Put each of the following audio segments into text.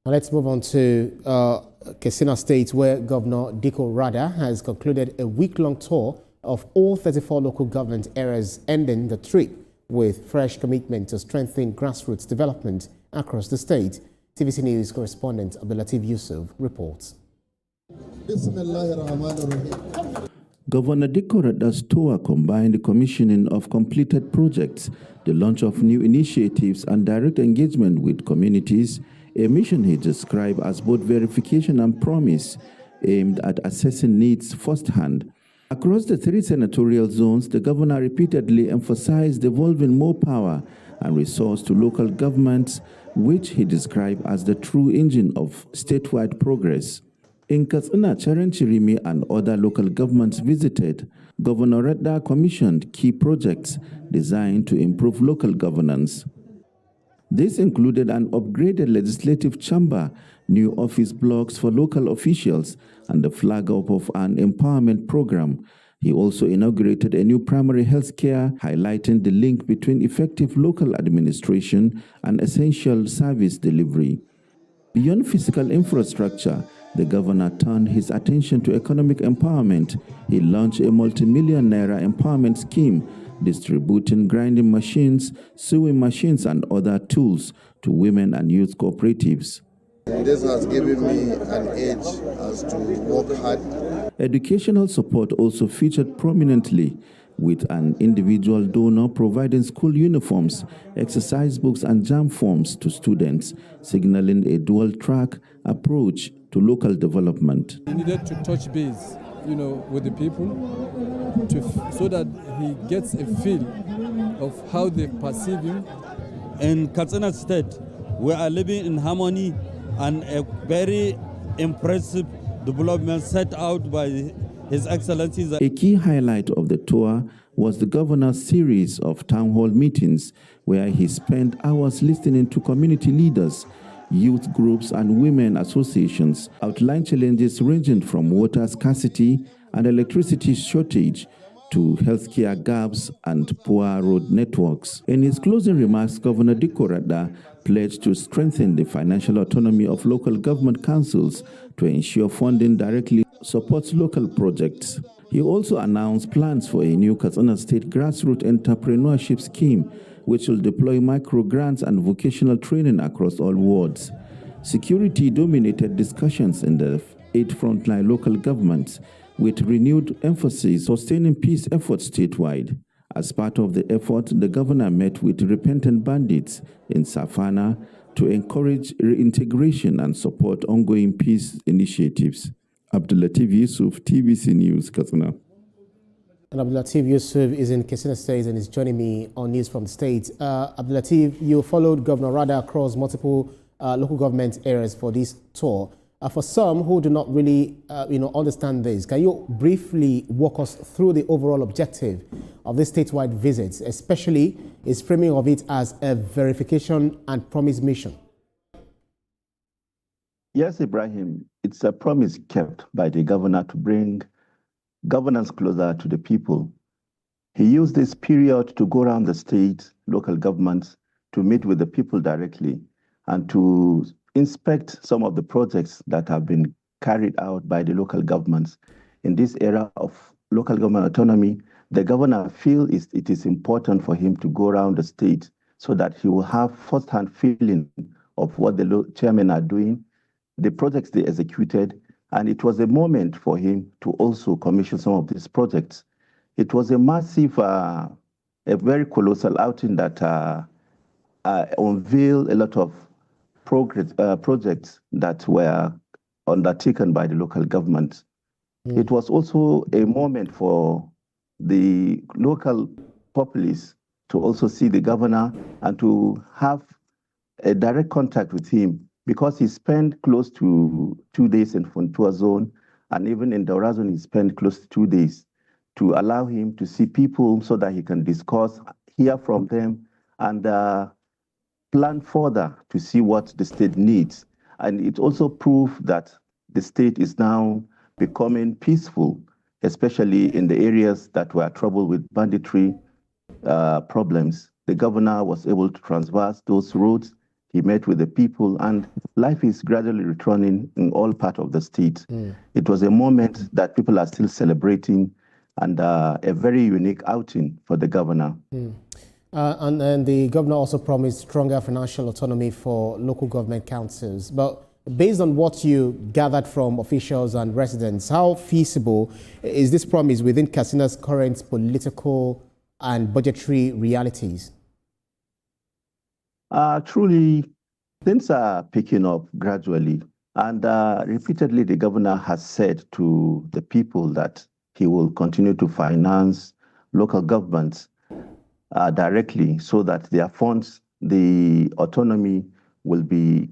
Now let's move on to Katsina State, where Governor Rada has concluded a week-long tour of all 34 local government areas, ending the trip with fresh commitment to strengthen grassroots development across the state. TVC News correspondent Abdulatif Yusuf reports. Governor Rada's tour combined the commissioning of completed projects, the launch of new initiatives, and direct engagement with communities, a mission he described as both verification and promise, aimed at assessing needs firsthand. Across the 3 senatorial zones, the governor repeatedly emphasized devolving more power and resource to local governments, which he described as the true engine of statewide progress. In Katsina, Chirimi and other local governments visited, Governor Rada commissioned key projects designed to improve local governance. This included an upgraded legislative chamber, new office blocks for local officials, and the flag up of an empowerment program. He also inaugurated a new primary health care, highlighting the link between effective local administration and essential service delivery. Beyond physical infrastructure, the governor turned his attention to economic empowerment. He launched a multi-million naira empowerment scheme, distributing grinding machines, sewing machines, and other tools to women and youth cooperatives. This has given me an edge as to work hard. Educational support also featured prominently, with an individual donor providing school uniforms, exercise books, and jam forms to students, signaling a dual-track approach to local development. He needed to touch base, with the people, so that he gets a feel of how they perceive him. In Katsina State, we are living in harmony and a very impressive development set out by His Excellency. A key highlight of the tour was the governor's series of town hall meetings, where he spent hours listening to community leaders, youth groups, and women associations, outline challenges ranging from water scarcity and electricity shortage to healthcare gaps and poor road networks. In his closing remarks, Governor Rada pledged to strengthen the financial autonomy of local government councils to ensure funding directly supports local projects. He also announced plans for a new Katsina State grassroots entrepreneurship scheme, which will deploy micro grants and vocational training across all wards. Security dominated discussions in the 8 frontline local governments, with renewed emphasis sustaining peace efforts statewide. As part of the effort, the governor met with repentant bandits in Savannah to encourage reintegration and support ongoing peace initiatives. Abdulatif Yusuf, TVC News, Katsina. And Abdulatif Yusuf is in Katsina State and is joining me on News from the State. Abdulatif, you followed Governor Rada across multiple local government areas for this tour. For some who do not really, understand this, can you briefly walk us through the overall objective of this statewide visit, especially its framing of it as a verification and promise mission? Yes, Ibrahim, it's a promise kept by the governor to bring governance closer to the people. He used this period to go around the state, local governments, to meet with the people directly and to inspect some of the projects that have been carried out by the local governments. In this era of local government autonomy, the governor feels it is important for him to go around the state so that he will have first-hand feeling of what the chairmen are doing, the projects they executed, and it was a moment for him to also commission some of these projects. It was a massive, a very colossal outing that unveiled a lot of projects that were undertaken by the local government. It was also a moment for the local populace to also see the governor and to have a direct contact with him, because he spent close to 2 days in Fontua zone, and even in Daura zone he spent close to 2 days, to allow him to see people so that he can discuss, hear from them, and plan further to see what the state needs. And it also proved that the state is now becoming peaceful, especially in the areas that were troubled with banditry problems. The governor was able to traverse those roads. He met with the people, and life is gradually returning in all parts of the state. It was a moment that people are still celebrating, and a very unique outing for the governor. And then the governor also promised stronger financial autonomy for local government councils. But based on what you gathered from officials and residents, how feasible is this promise within Katsina's current political and budgetary realities? Truly, things are picking up gradually. And repeatedly, the governor has said to the people that he will continue to finance local governments directly so that their funds, the autonomy, will be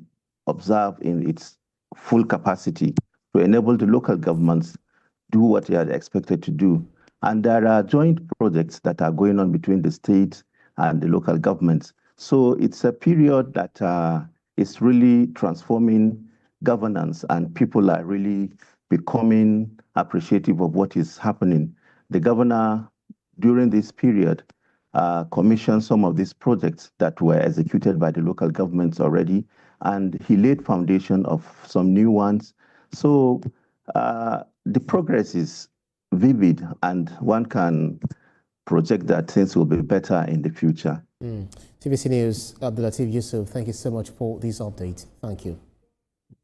observed in its full capacity to enable the local governments do what they are expected to do. And there are joint projects that are going on between the state and the local governments. So it's a period that is really transforming governance, and people are really becoming appreciative of what is happening. The governor, during this period, commissioned some of these projects that were executed by the local governments already, and he laid foundation of some new ones. So the progress is vivid, and one can project that things will be better in the future. TVC News, Abdulateef Yusuf, thank you so much for this update. Thank you.